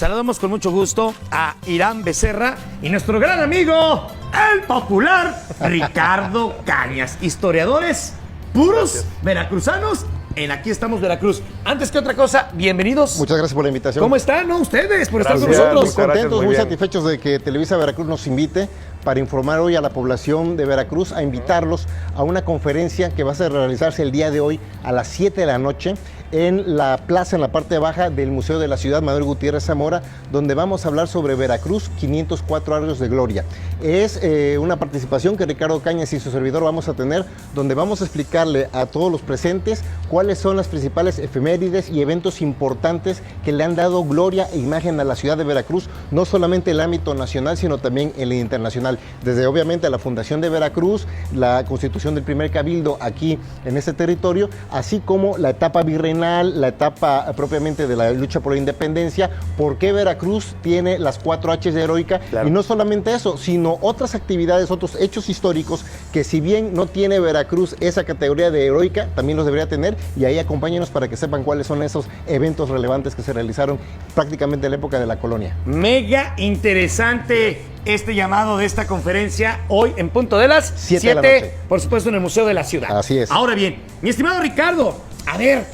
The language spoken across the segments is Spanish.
Saludamos con mucho gusto a Irán Becerra y nuestro gran amigo, el popular Ricardo Cañas. Historiadores puros veracruzanos en Aquí Estamos Veracruz. Antes que otra cosa, bienvenidos. Muchas gracias por la invitación. ¿Cómo están, ustedes, por estar con Muy nosotros? contentos, muy satisfechos de que Televisa Veracruz nos invite para informar hoy a la población de Veracruz, a invitarlos a una conferencia que va a realizarse el día de hoy a las 7 de la noche en la plaza, en la parte baja del Museo de la Ciudad Manuel Gutiérrez Zamora, donde vamos a hablar sobre Veracruz, 504 años de gloria. Es una participación que Ricardo Cañas y su servidor vamos a tener, donde vamos a explicarle a todos los presentes cuáles son las principales efemérides y eventos importantes que le han dado gloria e imagen a la ciudad de Veracruz, no solamente en el ámbito nacional, sino también en el internacional. Desde obviamente la fundación de Veracruz, la constitución del primer cabildo aquí en este territorio, así como la etapa virreinal, la etapa propiamente de la lucha por la independencia, por qué Veracruz tiene las 4 H's de heroica, claro. Y no solamente eso, sino otras actividades, otros hechos históricos que si bien no tiene Veracruz esa categoría de heroica, también los debería tener, y ahí acompáñenos para que sepan cuáles son esos eventos relevantes que se realizaron prácticamente en la época de la colonia. Mega interesante este llamado de esta conferencia hoy en punto de las 7 de la noche. Por supuesto en el Museo de la Ciudad. Así es. Ahora bien, mi estimado Ricardo, a ver,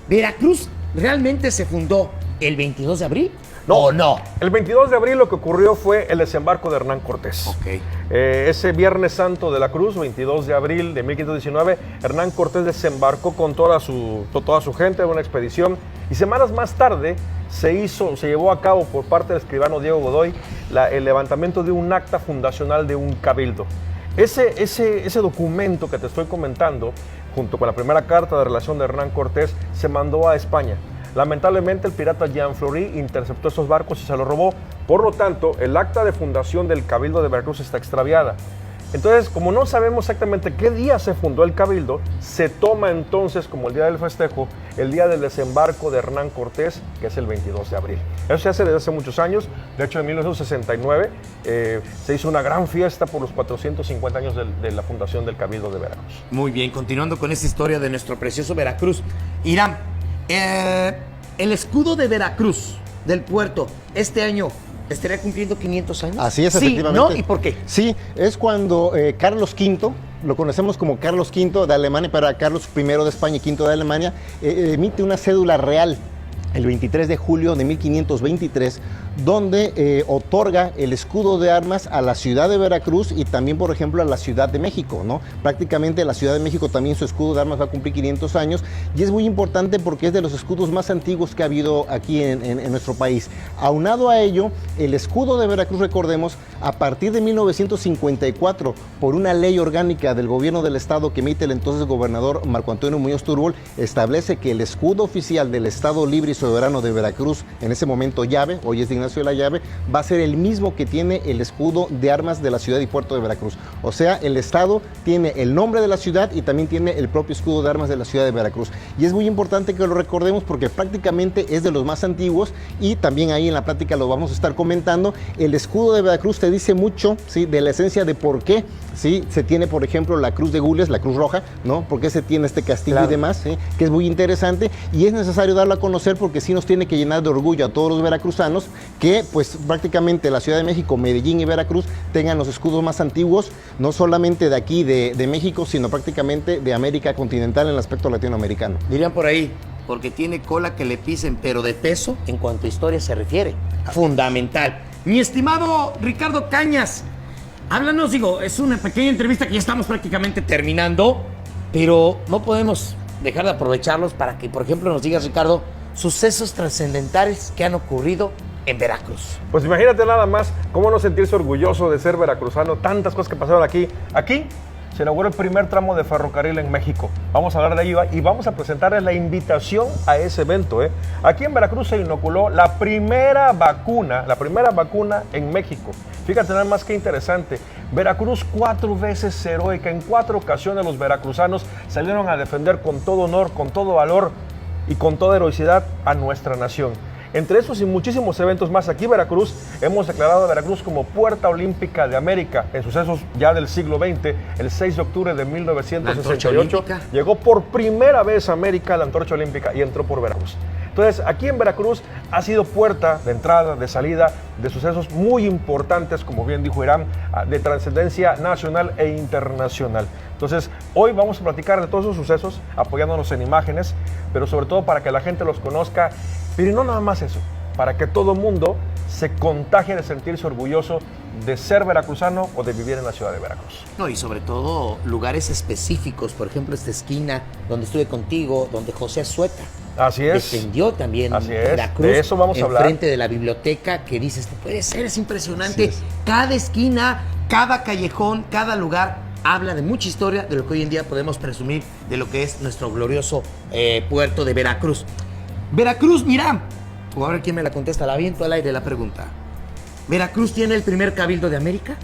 ¿Veracruz realmente se fundó el 22 de abril? No, ¿O no? El 22 de abril lo que ocurrió fue el desembarco de Hernán Cortés. Okay. Ese Viernes Santo de la Cruz, 22 de abril de 1519, Hernán Cortés desembarcó con toda su gente en una expedición, y semanas más tarde se llevó a cabo por parte del escribano Diego Godoy el levantamiento de un acta fundacional de un cabildo. Ese documento que te estoy comentando, junto con la primera carta de relación de Hernán Cortés, se mandó a España. Lamentablemente el pirata Jean Flory interceptó esos barcos y se los robó. Por lo tanto, el acta de fundación del Cabildo de Veracruz está extraviada. Entonces, como no sabemos exactamente qué día se fundó el Cabildo, se toma entonces como el día del festejo, el día del desembarco de Hernán Cortés, que es el 22 de abril. Eso se hace desde hace muchos años. De hecho, en 1969 se hizo una gran fiesta por los 450 años de la fundación del Cabildo de Veracruz. Muy bien, continuando con esta historia de nuestro precioso Veracruz. Irán, el escudo de Veracruz, del puerto, este año ¿estaría cumpliendo 500 años? Así es, sí, efectivamente. ¿no? ¿Y por qué? Sí, es cuando Carlos V, lo conocemos como Carlos V de Alemania, pero Carlos I de España y V de Alemania, emite una cédula real el 23 de julio de 1523, donde otorga el escudo de armas a la ciudad de Veracruz y también, por ejemplo, a la Ciudad de México, ¿no? Prácticamente la Ciudad de México también su escudo de armas va a cumplir 500 años y es muy importante porque es de los escudos más antiguos que ha habido aquí en nuestro país. Aunado a ello, el escudo de Veracruz, recordemos, a partir de 1954, por una ley orgánica del gobierno del estado que emite el entonces gobernador Marco Antonio Muñoz Turbol, establece que el escudo oficial del Estado Libre y Soberano de Veracruz, en ese momento Llave, hoy es Ignacio de la Llave, va a ser el mismo que tiene el escudo de armas de la ciudad y puerto de Veracruz. O sea, el estado tiene el nombre de la ciudad y también tiene el propio escudo de armas de la ciudad de Veracruz. Y es muy importante que lo recordemos porque prácticamente es de los más antiguos y también ahí en la plática lo vamos a estar comentando. El escudo de Veracruz te dice mucho, ¿sí?, de la esencia de por qué, ¿sí?, se tiene, por ejemplo, la Cruz de Gules, la Cruz Roja, ¿no? ¿Por qué se tiene este castillo, claro, y demás? ¿Sí? Que es muy interesante y es necesario darlo a conocer porque sí nos tiene que llenar de orgullo a todos los veracruzanos que pues prácticamente la Ciudad de México, Medellín y Veracruz tengan los escudos más antiguos, no solamente de aquí de México, sino prácticamente de América continental en el aspecto latinoamericano. Dirían por ahí, porque tiene cola que le pisen, pero de peso en cuanto a historia se refiere. Fundamental. Mi estimado Ricardo Cañas, háblanos, es una pequeña entrevista que ya estamos prácticamente terminando, pero no podemos dejar de aprovecharlos para que, por ejemplo, nos digas, Ricardo, sucesos trascendentales que han ocurrido en Veracruz. Pues imagínate nada más cómo no sentirse orgulloso de ser veracruzano, tantas cosas que pasaron aquí. Aquí se inauguró el primer tramo de ferrocarril en México. Vamos a hablar de ello y vamos a presentarles la invitación a ese evento. Aquí en Veracruz se inoculó la primera vacuna en México. Fíjate nada más que interesante. Veracruz 4 veces heroica, en 4 ocasiones los veracruzanos salieron a defender con todo honor, con todo valor y con toda heroicidad a nuestra nación. Entre esos y muchísimos eventos más, aquí en Veracruz hemos declarado a Veracruz como Puerta Olímpica de América. En sucesos ya del siglo XX, el 6 de octubre de 1968, llegó por primera vez a América la antorcha olímpica y entró por Veracruz. Entonces, aquí en Veracruz ha sido puerta de entrada, de salida, de sucesos muy importantes, como bien dijo Irán, de trascendencia nacional e internacional. Entonces, hoy vamos a platicar de todos esos sucesos, apoyándonos en imágenes, pero sobre todo para que la gente los conozca, pero no nada más eso, para que todo mundo se contagie de sentirse orgulloso de ser veracruzano o de vivir en la ciudad de Veracruz. No, y sobre todo lugares específicos, por ejemplo, esta esquina donde estuve contigo, donde José Azueta Así es. defendió también Así es. Veracruz. De eso vamos a hablar. Enfrente de la biblioteca, que dices, no puede ser, es impresionante. Así es. Cada esquina, cada callejón, cada lugar habla de mucha historia de lo que hoy en día podemos presumir de lo que es nuestro glorioso puerto de Veracruz. Veracruz, mira, o a ver quién me la contesta, la aviento al aire la pregunta. ¿Veracruz tiene el primer cabildo de América?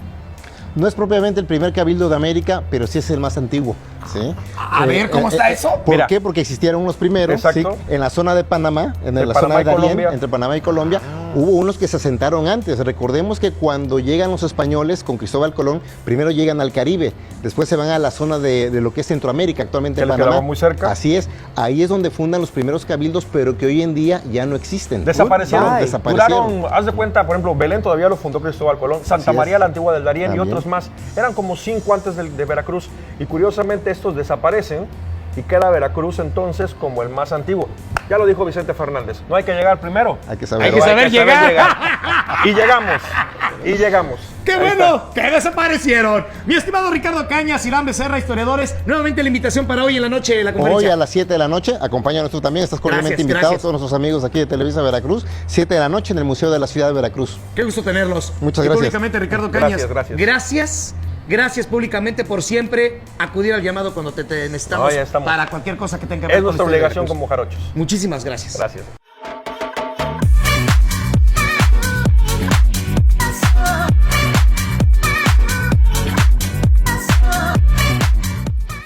No es propiamente el primer cabildo de América, pero sí es el más antiguo. ¿Sí? A ver, ¿cómo está eso? ¿Por Mira. qué? Porque existieron unos primeros, Exacto. ¿sí? En la zona de Panamá, en De la Panamá zona y de Darién, Colombia. entre Panamá y Colombia. Hubo unos que se asentaron antes. Recordemos que cuando llegan los españoles con Cristóbal Colón, primero llegan al Caribe, después se van a la zona de lo que es Centroamérica, actualmente Que en les Panamá. quedaba muy cerca. Así es. Ahí es donde fundan los primeros cabildos, pero que hoy en día ya no existen. Desaparecieron. Desaparecieron. Duraron, haz de cuenta, por ejemplo, Belén todavía lo fundó Cristóbal Colón, Santa Así María es. la Antigua del Darién y También. otros más. Eran como 5 antes de Veracruz y curiosamente estos desaparecen y queda Veracruz entonces como el más antiguo. Ya lo dijo Vicente Fernández, no hay que llegar primero. Hay que saber. Hay que saber llegar. Y llegamos, y llegamos. ¡Qué Ahí bueno! está. ¡Que desaparecieron! Mi estimado Ricardo Cañas, Irán Becerra, historiadores, nuevamente la invitación para hoy en la noche de la Hoy conferencia. a las 7 de la noche, acompáñanos tú también, estás cordialmente Gracias, invitado, gracias. todos nuestros amigos aquí de Televisa Veracruz, 7 de la noche en el Museo de la Ciudad de Veracruz. Qué gusto tenerlos. Muchas Y gracias. públicamente, Ricardo Cañas. Gracias. Gracias públicamente por siempre acudir al llamado cuando te necesitamos No, ya estamos. para cualquier cosa que tenga que ver Es con nuestra la historia de obligación Veracruz. como jarochos. Muchísimas gracias. Gracias.